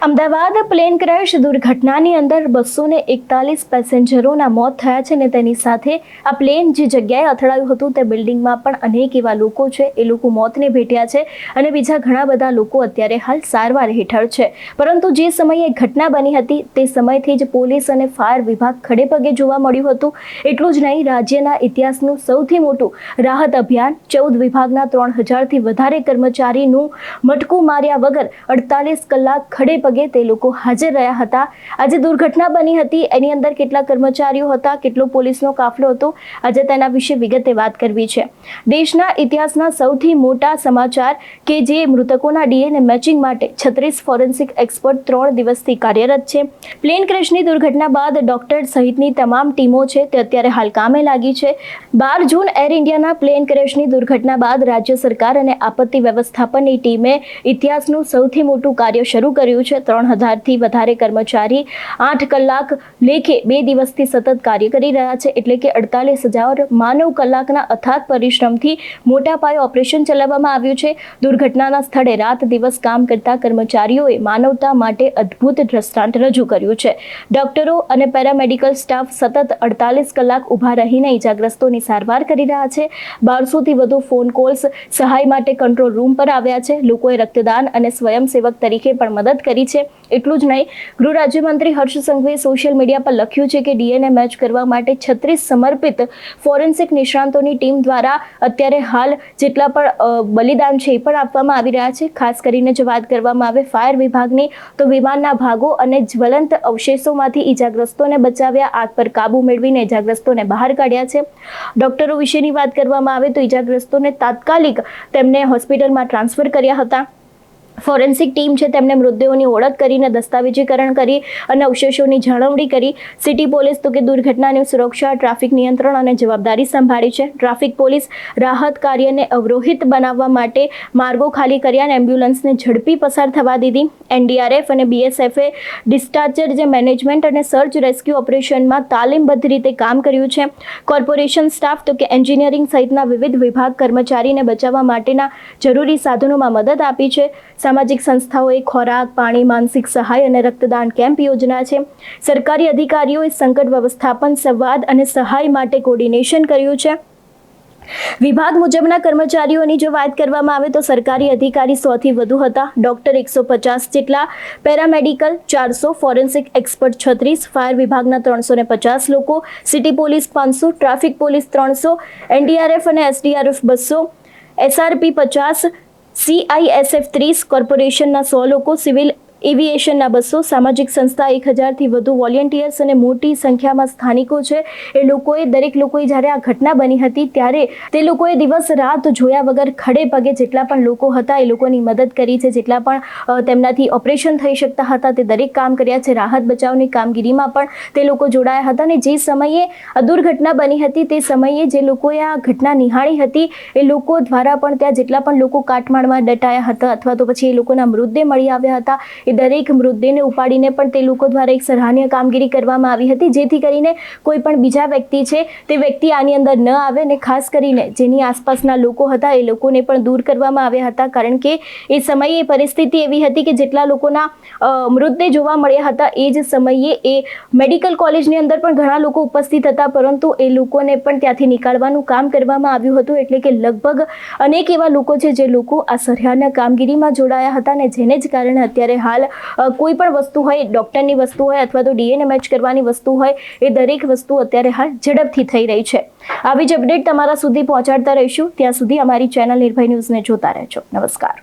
Ahmedabad plane crash દુર્ઘટનાની અંદર 241 પેસેન્જરોના મોત થયા છે અને તેની સાથે આ પ્લેન જે જગ્યાએ અથડાયું હતું તે બિલ્ડિંગમાં પણ અનેક એવા લોકો છે, એ લોકો મોતને ભેટ્યા છે અને બીજા ઘણા બધા લોકો અત્યારે હાલ સારવાર હેઠળ છે. પરંતુ જે સમયે ઘટના બની હતી તે સમયથી જ પોલીસ અને ફાયર વિભાગ ખડેપગે જોવા મળ્યું હતું. એટલું જ નહીં, રાજ્યના ઇતિહાસનું સૌથી મોટું રાહત અભિયાન 14 વિભાગના 3000થી વધારે કર્મચારીનું મટકું માર્યા વગર 48 કલાક ખડેપગે તે લોકો હાજર રહ્યા હતા. આજે દુર્ઘટના બની હતી, એની અંદર કેટલા કર્મચારીઓ હતા, કેટલો પોલીસનો કાફલો હતો, આજે તેના વિશે વિગતે વાત કરવી છે. દેશના ઇતિહાસના સૌથી મોટા સમાચાર કે જે મૃતકોના ડીએનએ મેચિંગ માટે 36 ફોરેન્સિક એક્સપર્ટ 3 દિવસથી કાર્યરત છે. પ્લેન ક્રેશની દુર્ઘટના બાદ ડોક્ટર સહિતની તમામ ટીમો છે તે અત્યારે હાલ કામે લાગી છે. 12 જૂન એર ઇન્ડિયાના પ્લેન ક્રેશની દુર્ઘટના બાદ રાજ્ય સરકાર અને આપત્તિ વ્યવસ્થાપનની ટીમે ઇતિહાસનું સૌથી મોટું કાર્ય શરૂ કર્યું છે. 3000થી વધારે કર્મચારી 8 કલાક લેખે 2 દિવસથી સતત કાર્ય કરી રહ્યા છે. એટલે કે 48,000 માનવ કલાકના અથાગ પરિશ્રમથી મોટા પાયે ઓપરેશન ચલાવવામાં આવ્યું છે. દુર્ઘટનાના સ્થળે રાત દિવસ કામ કરતા કર્મચારીઓએ માનવતા માટે અદ્ભુત દ્રષ્ટાંત રજૂ કર્યું છે. ડોક્ટરો અને પેરામેડિકલ સ્ટાફ સતત 48 કલાક ઊભા રહીને ઇજાગ્રસ્તોની સારવાર કરી રહ્યા છે. 1200થી વધુ ફોન કોલ્સ સહાય માટે કંટ્રોલ રૂમ પર આવ્યા છે. લોકોએ રક્તદાન અને સ્વયંસેવક તરીકે પણ મદદ કરી છે. એટલું જ નહીં, ગૃહ રાજ્યમંત્રી હર્ષ સંઘવીએ સોશિયલ મીડિયા પર લખ્યું છે કે ડીએનએ મેચ કરવા માટે 36 સમર્પિત ફોરેન્સિક નિષ્ણાંતોની ટીમ દ્વારા અત્યારે હાલ જેટલા પણ બલિદાન છે એ પણ આપવામાં આવી રહ્યા છે. ખાસ કરીને જો વાત કરવામાં આવે ફાયર વિભાગની, તો વિમાનના ભાગો અને જ્વલંત અવશેષોમાંથી ઇજાગ્રસ્તોને બચાવ્યા, આગ પર કાબુ મેળવીને ઇજાગ્રસ્તોને બહાર કાઢ્યા છે. ડોક્ટરો વિશેની વાત કરવામાં આવે તો ઇજાગ્રસ્તોને તાત્કાલિક તેમને હોસ્પિટલમાં ટ્રાન્સફર કર્યા હતા. ફોરેન્સિક ટીમ છે તેમણે મૃતદેહોની ઓળખ કરીને દસ્તાવેજીકરણ કરી અને અવશેષોની જાળવણી કરી. સિટી પોલીસ તો કે દુર્ઘટનાની સુરક્ષા, ટ્રાફિક નિયંત્રણ અને જવાબદારી સંભાળી છે. ટ્રાફિક પોલીસ રાહત કાર્યને અવરોહિત બનાવવા માટે માર્ગો ખાલી કર્યા અને એમ્બ્યુલન્સને ઝડપી પસાર થવા દીધી. એનડીઆરએફ અને બીએસએફએ ડિસ્ચાર્જર જે મેનેજમેન્ટ અને સર્ચ રેસ્ક્યુ ઓપરેશનમાં તાલીમબદ્ધ રીતે કામ કર્યું છે. કોર્પોરેશન સ્ટાફ તો કે એન્જિનિયરિંગ સહિતના વિવિધ વિભાગ કર્મચારીને બચાવવા માટેના જરૂરી સાધનોમાં મદદ આપી છે. સામાજિક સંસ્થાઓએ ખોરાક, પાણી, માનસિક સહાય અને રક્તદાન કેમ્પ યોજના છે. સરકારી અધિકારીઓએ સંકટ વ્યવસ્થાપન, સંવાદ અને સહાય માટે કોર્ડિનેશન કર્યું છે. વિભાગ મુજબના કર્મચારીઓની જો વાત કરવામાં આવે તો સરકારી અધિકારી 100થી વધુ હતા, ડોક્ટર 150 જેટલા, પેરામેડિકલ 400, ફોરેન્સિક એક્સપર્ટ 36, ફાયર વિભાગના 350 લોકો, city police 500, traffic police 300, NDRF અને એસડીઆરએફ 200, એસઆરપી 50, CISF 30, કોર્પોરેશનના 100 લોકો, સિવિલ એવિએશનના 200, સામાજિક સંસ્થા 1000થી વધુ વોલેન્ટિયર્સ અને મોટી સંખ્યામાં સ્થાનિકો છે. એ લોકોએ દરેક લોકોએ જ્યારે આ ઘટના બની હતી ત્યારે તે લોકોએ દિવસ રાત જોયા વગર ખડે પગે જેટલા પણ લોકો હતા એ લોકોની મદદ કરી છે. જેટલા પણ તેમનાથી ઓપરેશન થઈ શકતા હતા તે દરેક કામ કર્યા છે. રાહત બચાવની કામગીરીમાં પણ તે લોકો જોડાયા હતા અને જે સમયે આ દુર્ઘટના બની હતી તે સમયે જે લોકોએ આ ઘટના નિહાળી હતી એ લોકો દ્વારા પણ ત્યાં જેટલા પણ લોકો કાટમાળમાં દટાયા હતા અથવા તો પછી એ લોકોના મૃતદેહ મળી આવ્યા હતા, એ દરેક મૃતદેહને ઉપાડીને પણ તે લોકો દ્વારા એક સરાહનીય કામગીરી કરવામાં આવી હતી, જેથી કરીને કોઈ પણ બીજા વ્યક્તિ છે તે વ્યક્તિ આની અંદર ન આવે અને ખાસ કરીને જેની આસપાસના લોકો હતા એ લોકોને પણ દૂર કરવામાં આવ્યા હતા. કારણ કે એ સમયે પરિસ્થિતિ એવી હતી કે જેટલા લોકોના મૃતદેહ જોવા મળ્યા હતા એ જ સમયે એ મેડિકલ કોલેજની અંદર પણ ઘણા લોકો ઉપસ્થિત હતા, પરંતુ એ લોકોને પણ ત્યાંથી નીકાળવાનું કામ કરવામાં આવ્યું હતું. એટલે કે લગભગ અનેક એવા લોકો છે જે લોકો આ સરાહનીય કામગીરીમાં જોડાયા હતા અને જેને જ કારણે અત્યારે હાલ કોઈ પણ વસ્તુ હોય, ડોક્ટરની વસ્તુ હોય અથવા તો ડીએનએ મેચ કરવાની વસ્તુ હોય, એ દરેક વસ્તુ અત્યારે હાલ ઝડપથી થઈ રહી છે. આવી જ અપડેટ તમારા સુધી પહોંચાડતા રહીશું. ત્યાં સુધી અમારી ચેનલ નિર્ભય ન્યૂઝને જોતા રહેજો. નમસ્કાર.